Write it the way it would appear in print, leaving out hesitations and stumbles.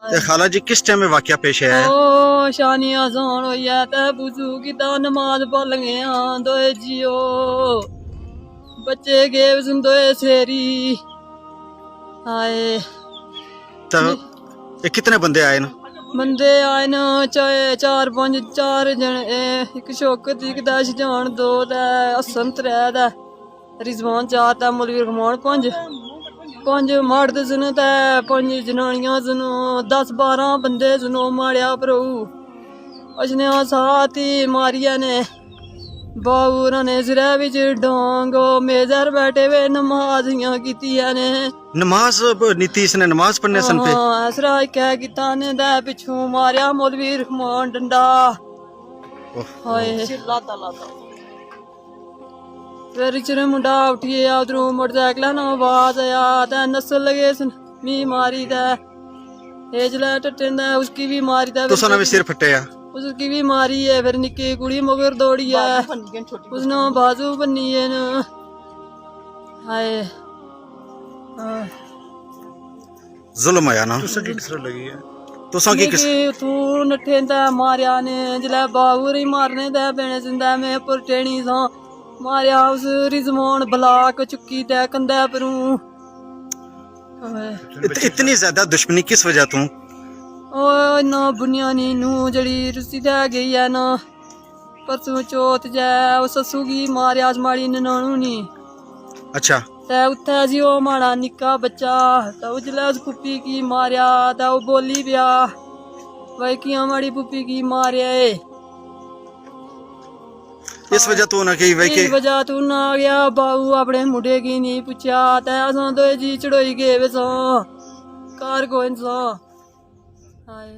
ते खाला जी किस टाइम में वाकया पेश आया है? ओ शानी आसान होइया ते बुजू कीता नमाज पढ़ गए दोए जियो बच्चे गए दोए सेरी आए तो ये कितने बंदे आए न? बंदे आए न चार पंज चार जने एक शौकत एक दा शजान दो दा हसन त्रै दा रिजवान चार दा मौलवी रहमान पंज मर्द सन ते पंज जनानियां सन 10-12 बंदे सन माड़िया भ्राऊ अजने साथ ही मारिया ने बाबूरा ने सिरै बिच डांग मेजर बैठे हुए नमाजियां कीतियां ने नमाज नीति इसने नमाज पढ़ने सन पे असरा क्या कीता ने दे पिछू मारिया मौलवी रहमान डंडा हाय लाता फिर चिर मुंडा उठिया उधरों मोटरसाइकिल ना आवाज आया ते नस्सन लगे सन मी मारी दे एजला टट्टे ने उसकी भी मारी दे तो भी सिर फटे उसकी भी मारी है फिर निक्की कुड़ी मगर दौड़ी है उसने बाजू बनी है न हाय जुल्म आया ना तू नठे दा मारिया ने जिले बाबू री मारने दे बेने जिंदा में पर टेणी सा मारिया उस रिजवान ब्लाक चुक्की दे कंधे परू इतनी ज्यादा दुश्मनी किस वजह तू ना बुनियानी नू जड़ी रुसी दे गई है ना परसों चौथ जै ससू गी मारिया माड़ी ननानू नी अच्छा ते उत्थे जी ओ माड़ा निक्का बच्चा ते जिसलै उस पुप्पी गी मारिया ते ओह् बोली पिया भाई कियां माड़ी पुप्पी गी मारिया इस वजह तू ना कही भाई इस वजह तू ना गया बाबू अपने मुंडे गी नहीं पुच्छया ते असां दोए जी चढ़ोई गए वे सां घर कोई सा हाय